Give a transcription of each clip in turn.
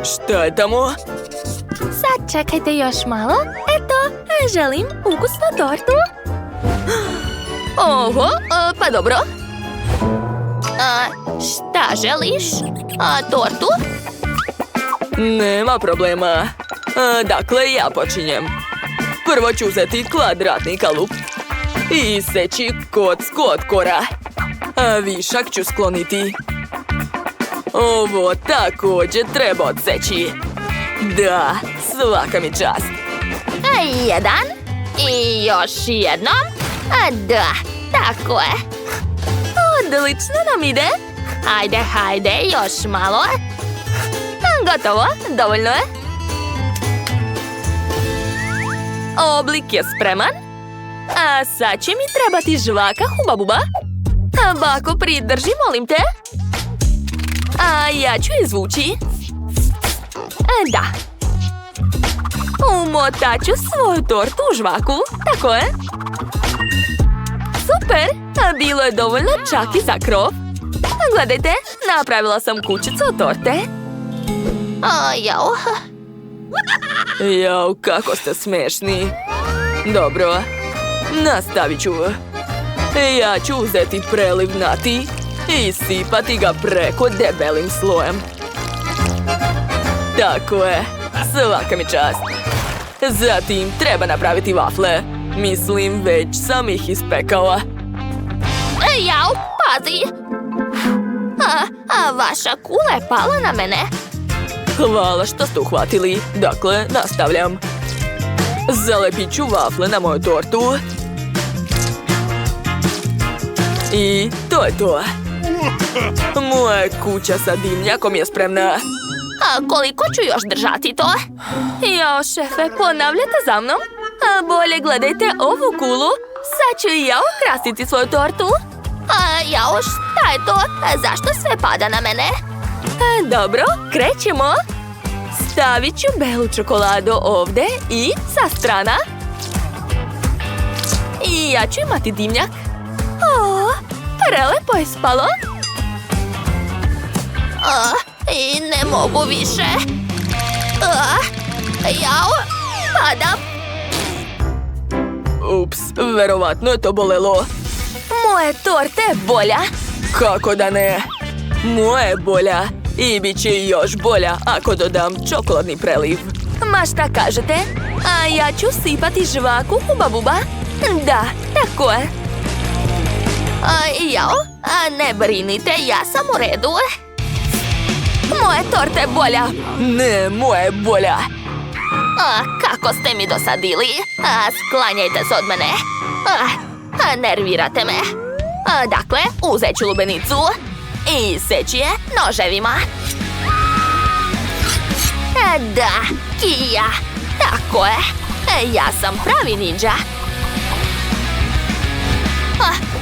Šta je tamo? Sačekajte još malo. Eto, želim ukusnu tortu. Oho, pa dobro. Šta želiš? Tortu? Nema problema. Dakle, ja počinjem. Prvo ću uzeti kvadratni kalup i iseći kocku od kora. A višak ću skloniti. Ovo također treba odseći. Da, svaka mi čast. Jedan. I još jednom. Da, tako je. Odlično nam ide. Hajde, još malo. Gotovo, dovoljno je. Oblik je spreman. A sad će mi trebati žvaka Huba Buba. Bako, pridrži, molim te. A ja ću izvući. Da. Umotat ću svoju tortu u žvaku. Tako je. Super. Bilo je dovoljno čak i za krov. Gledajte, napravila sam kućicu od torte. Jao, kako ste smešni. Dobro, nastavit ću. Ja ću uzeti preliv nati i sipati ga preko debelim slojem. Tako je, svaka mi čast. Zatim treba napraviti vafle. Mislim, već sam ih ispekao. Jao, pazi! Vaša kula je pala na mene. Hvala što ste uhvatili. Dakle, nastavljam. Zalepit ću vafle na moju tortu. I to je to. Moja kuća sa dimnjakom je spremna. Koliko ću još držati to? Jao, šefe, ponavljate za mnom? Bolje gledajte ovu kulu. Sad ću i ja ukrasiti svoju tortu. Jao, šta je to? Zašto sve pada na mene? Dobro, krećemo. Stavit ću belu čokoladu ovdje i sa strana. I ja ću imati dimnjak. Prelepo je spalo. I ne mogu više. Jao, padam. Ups, verovatno je to bolelo. Moje torte je bolja. Kako da ne? Moja je bolja. I bit će još bolja ako dodam čokoladni preliv. Ma šta kažete? A ja ću sipati žvaku Huba Buba. Da, tako je. Jao, ne brinite, ja sam u redu. Moja torta je bolja. Ne, moja je bolja. Kako ste mi dosadili. Sklanjajte se od mene. Nervirate me. Dakle, uzet ću lubenicu i seći je noževima. Da, Kija. Tako je. Ja sam pravi ninja.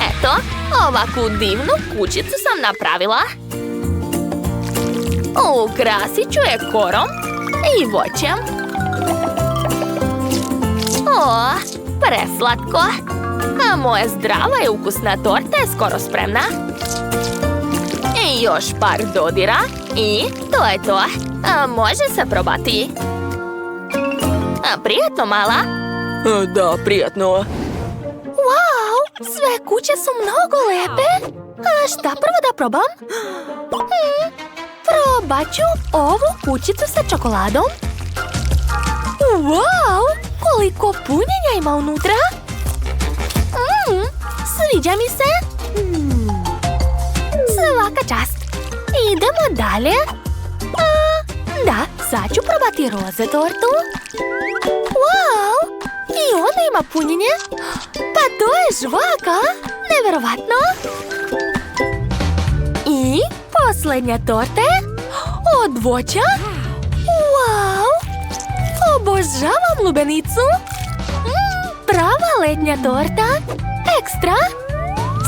Eto, ovakvu divnu kućicu sam napravila. Ukrasit ću je korom i voćem. Preslatko. Moja zdrava i ukusna torta je skoro spremna. I još par dodira i to je to. Može se probati. Prijatno, mala? Da, prijatno. Wow, sve kuće su mnogo lepe. Šta prvo da probam? Probat ću ovu kućicu sa čokoladom. Wow, koliko punjenja ima unutra. Sviđa mi se. Svaka čast. Idemo dalje. Da, sad ću probati roze tortu. Wow, i ona ima punjenje. Pa to je žvaka. Neverovatno. I posljednja torta od voća. Wow, obožavam lubenicu. Prava letnja torta. Ekstra.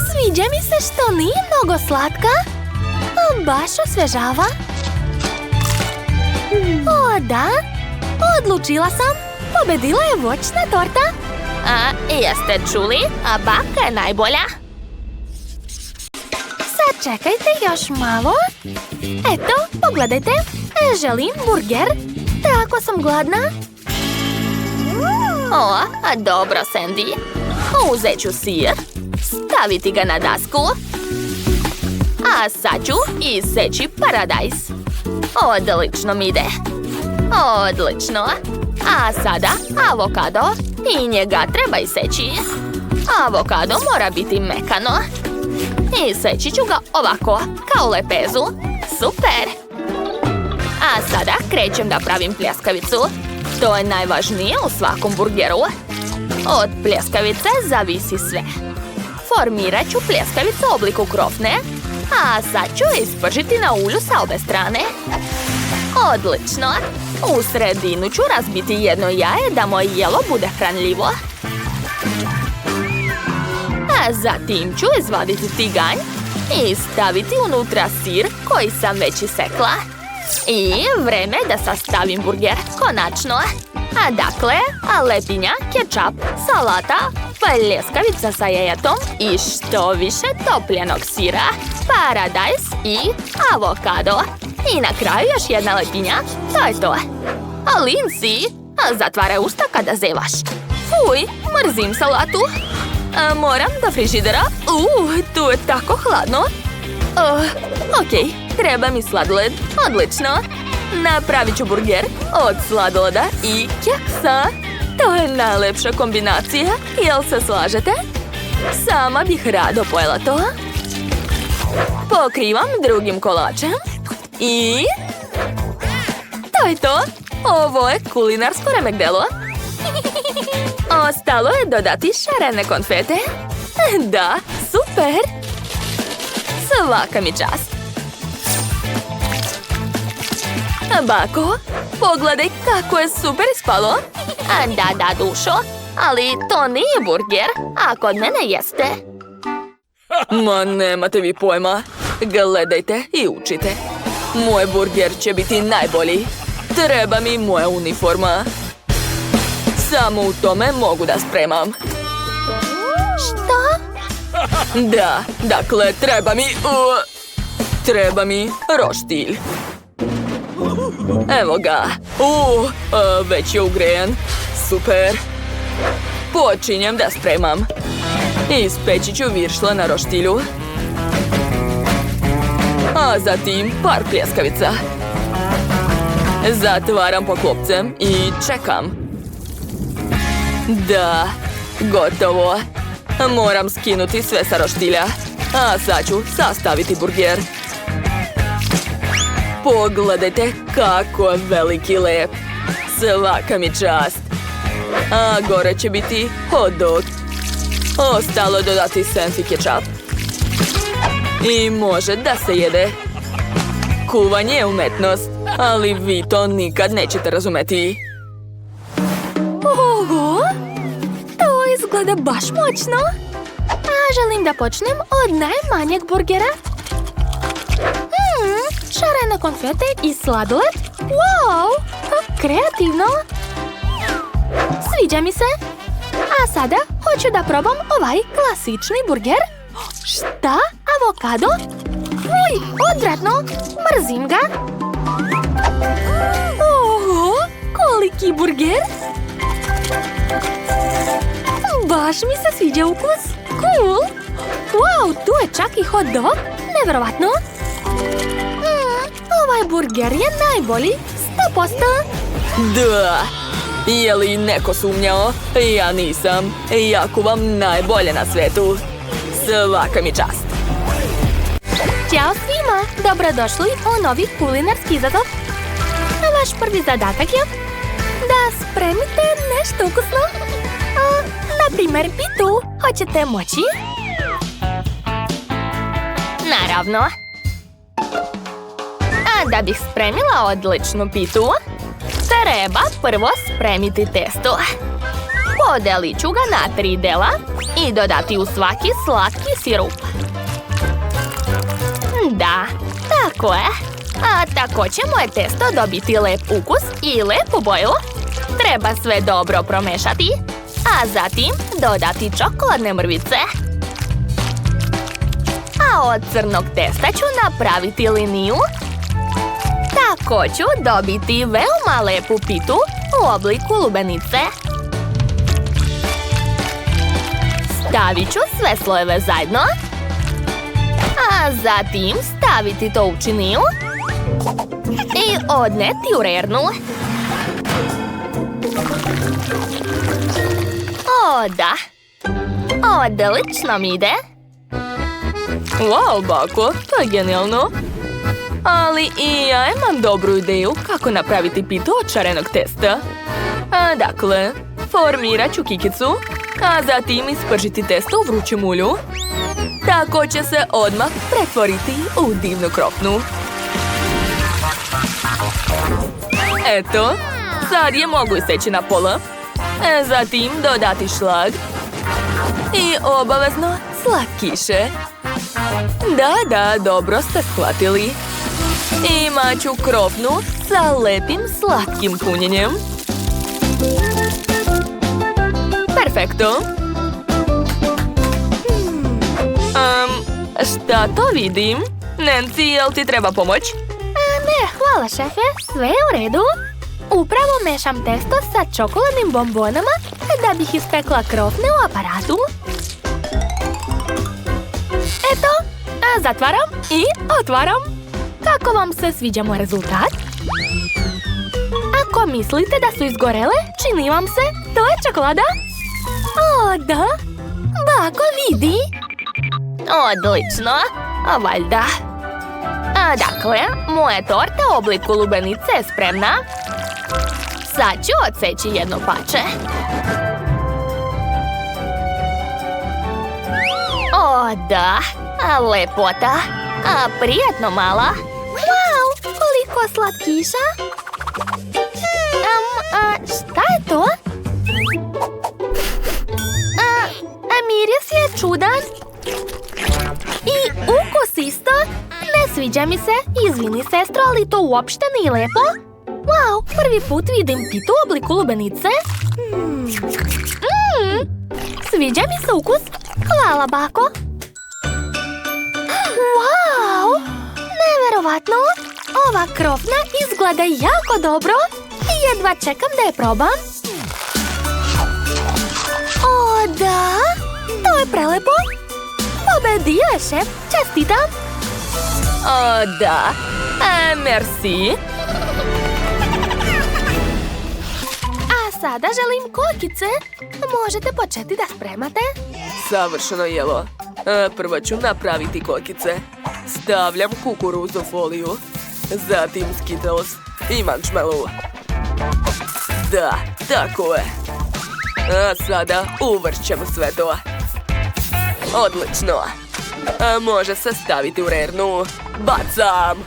Sviđa mi se što nije mnogo slatka. Baš osvežava. Da, odlučila sam. Pobedila je voćna torta. Jeste čuli? Baka je najbolja. Sad Sačekajte još malo. Eto, pogledajte. Želim burger. Tako sam gladna. O, dobro, Sandy. Uzet ću sir, staviti ga na dasku, a sad ću iseći paradajz. Odlično mi ide. Odlično. A sada avokado i njega treba iseći. Avokado mora biti mekano. Iseći ću ga ovako, kao lepezu. Super! A sada krećem da pravim pljeskavicu. To je najvažnije u svakom burgeru. Od pljeskavice zavisi sve. Formirat ću pljeskavicu u obliku krofne, a sad ću ispržiti na ulju sa obe strane. Odlično! U sredinu ću razbiti jedno jaje da moje jelo bude hranljivo. A zatim ću izvaditi tiganj i staviti unutra sir koji sam već isekla. I vreme da sastavim burger, konačno. A dakle, lepinja, kečap, salata, pljeskavica sa jajetom i što više topljenog sira, paradajz i avokado. I na kraju još jedna lepinja, to je to. A Lindsay, zatvaraj usta kada zevaš. Fuj, mrzim salatu. Moram do frižidera. Tu je tako hladno. Okej, treba mi sladoled. Odlično. Napravit ću burger od sladoleda i keksa. To je najlepša kombinacija. Jel se slažete? Sama bih rado pojela to. Pokrivam drugim kolačem. I... to je to. Ovo je kulinarsko remek-delo. Ostalo je dodati šarene konfete. Da, super. Svaka mi čast. Bako, pogledaj kako je super ispalo. Da, dušo, ali to nije burger, a kod mene jeste. Ma nemate vi pojma. Gledajte i učite. Moj burger će biti najbolji. Treba mi moja uniforma. Samo u tome mogu da spremam. Što? Da, dakle, treba mi roštilj. Evo ga. Već je ugrejan. Super. Počinjem da spremam. Ispeći ću viršle na roštilju. A zatim par pljeskavica. Zatvaram poklopcem i čekam. Da, gotovo. Moram skinuti sve sa roštilja. A sad ću sastaviti burger. Pogledajte kako je veliki i lep. Svaka mi čast. A gore će biti hot dog. Ostalo dodati sens i kečap. I može da se jede. Kuvanje je umetnost, ali vi to nikad nećete razumeti. Oho! To izgleda baš moćno. A želim da počnem od najmanjeg burgera. Šarene konfete i sladoled. Wow! Kreativno! Sviđa mi se. A sada hoću da probam ovaj klasični burger. Šta? Avokado? Uj, odvratno! Mrzim ga! Oho! Koliki burger! Baš mi se sviđa ukus! Cool! Wow, tu je čak i hot dog! Nevjerovatno! Ovaj burger je najbolji! 100%! Da! Je li neko sumnjao? Ja nisam. Ja kuvam najbolje na svetu. Svaka mi čast. Ćao svima! Dobrodošli u novi kulinarski izazov. Vaš prvi zadatak je da spremite nešto ukusno. Na primjer, pitu. Hoćete moći? Naravno. A da bih spremila odličnu pitu, treba prvo spremiti testo. Podelit ću ga na 3 dela i dodati u svaki slatki sirup. Da, tako je. A tako će moje testo dobiti lep ukus i lepu boju. Treba sve dobro promešati, a zatim dodati čokoladne mrvice. A A od crnog testa ću napraviti liniju. Tako ću dobiti veoma lepu pitu u obliku lubenice. Stavit ću sve slojeve zajedno. A zatim staviti to u činiju i odneti u rernu. O, da. Odlično mi ide. Wow, bako, to je genijalno. Ali i ja imam dobru ideju kako napraviti pitu od šarenog testa. Dakle, formirat ću kikicu, a zatim ispržiti testo u vrućem ulju. Tako će se odmah pretvoriti u divnu krofnu. Eto, sad je mogu iseći na pola. Zatim dodati šlag. I obavezno slatkiše. Da, dobro ste shvatili. Imat ću krofnu sa lepim slatkim punjenjem. Perfekto. Šta to vidim? Nancy, jel ti treba pomoć? Ne, hvala šefe, sve je u redu. Upravo mešam testo sa čokoladnim bombonama da bih ispekla krofne u aparatu. Eto, zatvaram i otvaram. Kako vam se sviđa moj rezultat? Ako mislite da su izgorele, čini vam se, to je čokolada. O, da, bako vidi. Odlično, valjda. Dakle, moja torta u obliku lubenice je spremna. Sad ću odseći jedno pače. O, da, lepota, prijetno mala. Wow, koliko slatkiša. Šta je to? Miris je čudan. I ukus isto. Ne sviđa mi se, izvini sestro, ali to uopšte nije lepo. Wow, prvi put vidim pitu u obliku lubenice. Sviđa mi se ukus. Hvala, bako. Wow, neverovatno. Ova krofna izgleda jako dobro. Jedva čekam da je probam. O, da, to je prelepo. Pobedio je šef, čestitam. O, da, merci. A sada želim kokice. Možete početi da spremate? Savršeno jelo. Prvo ću napraviti kokice. Stavljam kukuruzu foliju. Zatim Skittles i marshmallow. Da, tako je. A sada uvršćem sve to. Odlično. Može se staviti u rernu. Bacam.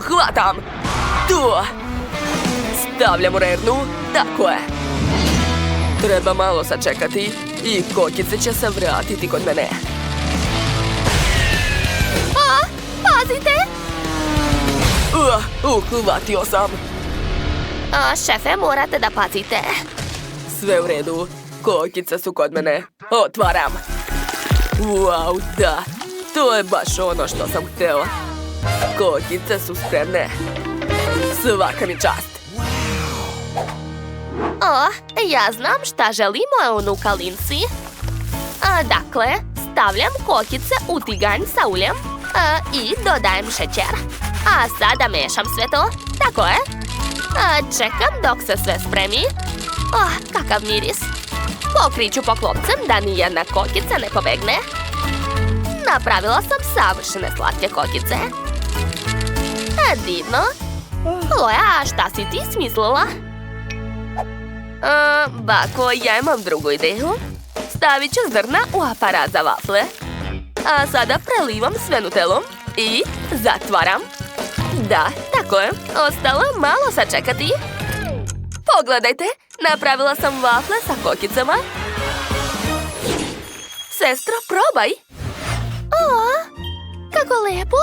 Hvatam. Tu. Stavljam u rernu. Tako je. Treba malo sačekati i kokice će se vratiti kod mene. Pazite! Uhvatio sam. Šefe, morate da pazite. Sve u redu. Kokice su kod mene. Otvaram. Wow, da. To je baš ono što sam hteo. Kokice su spremne. Svaka mi čast. Ja znam šta želi moja unuka Lindsay. Dakle, stavljam kokice u tiganj sa uljem i dodajem šećer. A sada mešam sve to. Tako je. Čekam dok se sve spremi. Kakav miris. Pokriću poklopcem da nijedna kokica ne pobegne. Napravila sam savršene slatke kokice. Divno. Loja, šta si ti smislila? Bako, ja imam drugu ideju. Stavit ću zrna u aparat za vafle. A sada prelivam sve nutelom i zatvaram. Da, tako je. Ostalo malo sačekati. Pogledajte, napravila sam vafle sa kokicama. Sestro, probaj. Kako lepo.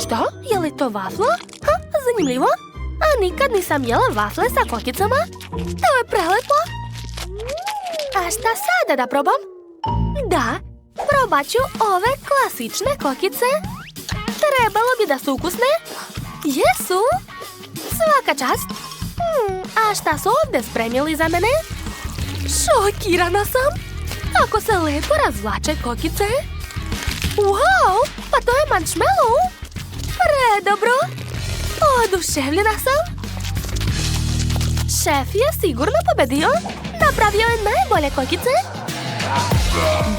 Što? Je li to vafla? Zanimljivo. A nikad nisam jela vafle sa kokicama. To je prelepo. A šta sada da probam? Da, probat ću ove klasične kokice. Trebalo bi da su ukusne. Jesu. Svaka čast. A šta su ovdje spremili za mene? Šokirana sam. Kako se lepo razvlače kokice. Wow, pa to je marshmallow. Predobro. Oduševljena sam. Šef je sigurno pobedio. Napravio je najbolje kokice.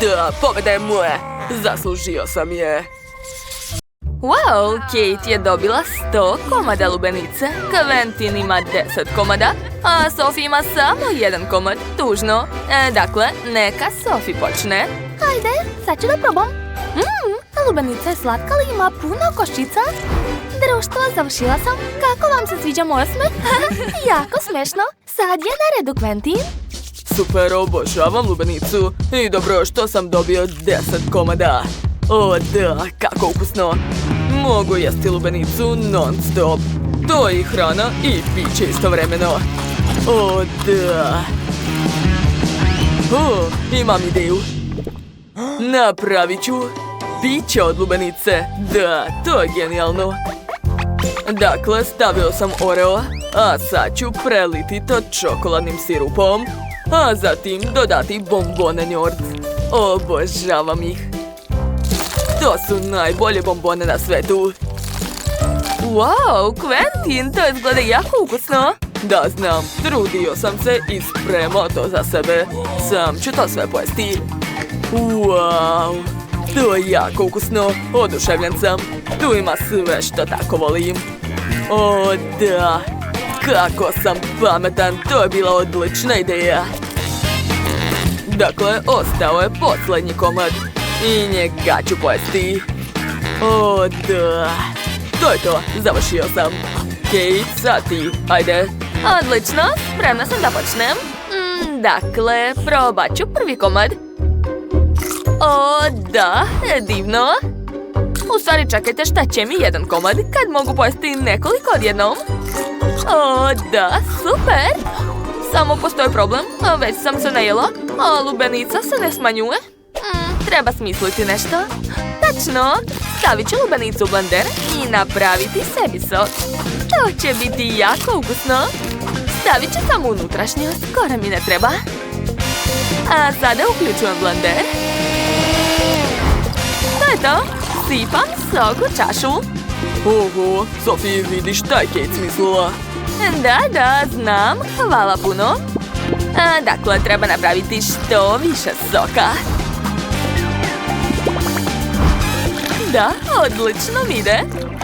Da, pobjeda je moja. Zaslužio sam je. Wow, Kate je dobila 100 komada lubenice, Quentin ima 10 komada, a Sophie ima samo 1 komad. Tužno. Dakle, neka Sophie počne. Ajde, sad ću da probam. Lubenica je slatka, ali ima puno koščica. Društvo, završila sam. Kako vam se sviđa moj smeh? Jako smešno. Sad je na redu Quentin. Super, obožavam lubenicu. I dobro što sam dobio 10 komada. O da, kako ukusno. Mogu jesti lubenicu non stop. To je i hrana i piće istovremeno. O da. Imam ideju. Napravit ću piće od lubenice. Da, to je genijalno. Dakle, stavio sam Oreo, a sad ću preliti to čokoladnim sirupom, a zatim dodati bombone Njord. Obožavam ih. To su najbolje bombone na svetu. Wow, Quentin, to izgleda jako ukusno. Da, znam, trudio sam se i spremao to za sebe. Sam ću to sve pojesti. Wow, to je jako ukusno. Oduševljen sam. Tu ima sve što tako volim. O da, kako sam pametan. To je bila odlična ideja. Dakle, ostao je posljednji komad. I njega ću pojesti. O da. To je to, završio sam. Kate, sad ti, ajde. Odlično, spremna sam da počnem. Dakle, probat ću prvi komad. O da, divno. U stvari, čekajte, šta će mi jedan komad kad mogu pojesti nekoliko odjednom? O da, super. Samo postoji problem, već sam se najela, a lubenica se ne smanjuje. Treba smisliti nešto. Tačno, stavit ću lubenicu u blender i napraviti sebi sok. To će biti jako ukusno. Stavit ću samo unutrašnjost, skoro mi ne treba. A sada uključujem blender. To je to. Sipam sok u čašu. Oho, Sophie, vidiš šta je Kate smislila. Da, znam. Hvala puno. Dakle, treba napraviti što više soka. Da, odlično mi ide.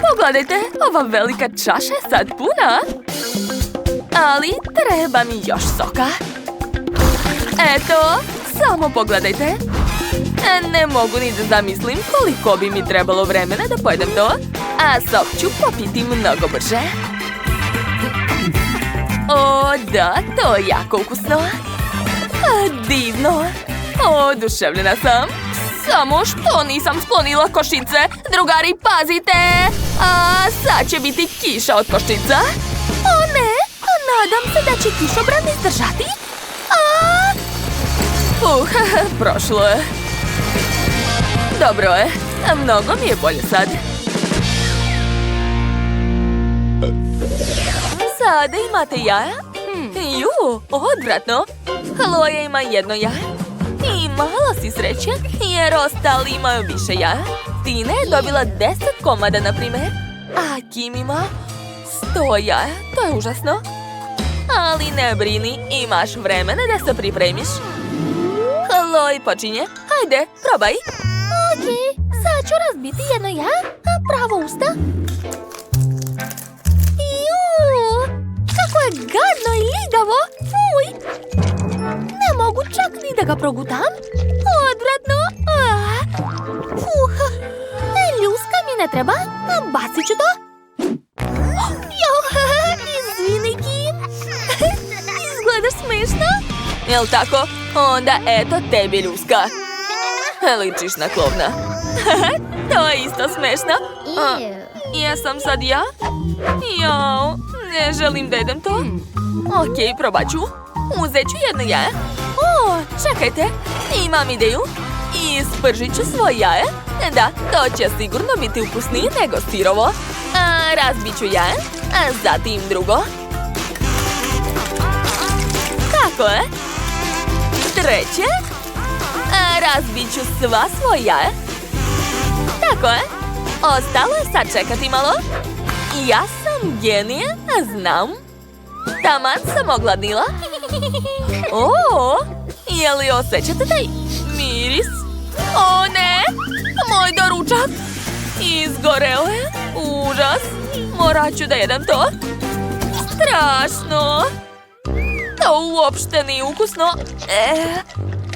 Pogledajte, ova velika čaša je sad puna. Ali treba mi još soka. Eto, samo pogledajte. Ne mogu ni da zamislim koliko bi mi trebalo vremena da pojedem to. A sok ću popiti mnogo brže. O da, to je jako ukusno. Divno. Oduševljena sam. Samo što nisam sklonila koščice. Drugari, pazite! A sad će biti kiša od koščica. O ne, nadam se da će kišobran izdržati. Prošlo je. Dobro je, mnogo mi je bolje sad. Sada imate jaja? Odvratno. Chloe ima jedno jaje. I malo si srećen jer ostali imaju više jaja. Tina je dobila 10 komada, na primjer. A Kim ima 100 jaja. To je užasno. Ali ne brini, imaš vremena da se pripremiš. Chloe počinje. Hajde, probaj. Okej, sad ću razbiti jedno jaje. Pravo usta. Kako je gadno i ljigavo. Fuj. Ne mogu čak ni da ga progutam. Odvratno. Ljuska mi ne treba. Bacit ću to. Izvini, Kim. Izgledaš smiješno. Jel tako? Onda eto tebi ljuska. Ličiš na klovna. To je isto smešno. Jesam sad ja? Jao, ne želim da jedem to. Okej, probat ću. Uzet ću jedno jaje. Čekajte, imam ideju. I spržit ću svoje jaje. Da, to će sigurno biti ukusnije nego sirovo. Razbit ću jaje, zatim drugo. Tako je. Treće. Razbit ću sva svoja jaja. Tako je. Ostalo je sad čekati malo. Ja sam genije, znam. Taman sam ogladnila. O, je li osjećate taj miris? O ne, moj doručak. Izgoreo je. Užas. Morat ću da jedem to. Strašno. To uopšte nije ukusno.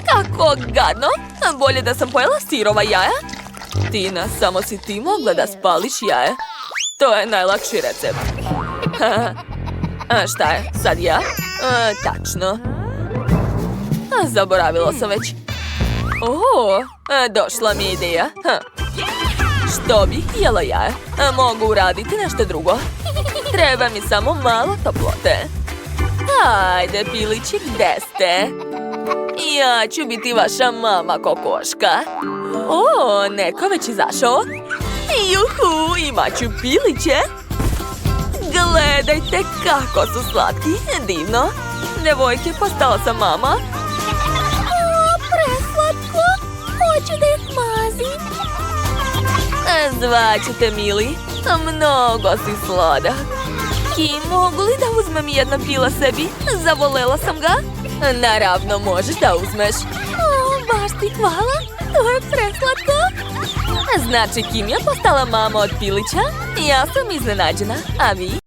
Kako gadno. Bolje da sam pojela sirova jaja. Tina, samo si ti mogla da spališ jaje. To je najlakši recept. Šta je, sad ja? Tačno. Zaboravila sam već. Došla mi je ideja. Što bih jela jaje? Mogu uraditi nešto drugo. Treba mi samo malo toplote. Ajde, pilići, gde ste? Ja ću biti vaša mama kokoška. Neko već izašao. Juhu, imat ću piliće. Gledajte kako su slatki, divno. Devojke, postala sam mama. Preslatko, hoću da ih mazim. Zvaćete, mili, mnogo si sladak. Kim, mogu li da uzmem jedna pila sebi? Zavolela sam ga. Naravno, možeš da uzmeš. Baš ti hvala, to je preslatko. Znači, Kim je postala mama od pilića? Ja sam iznenađena, a vi?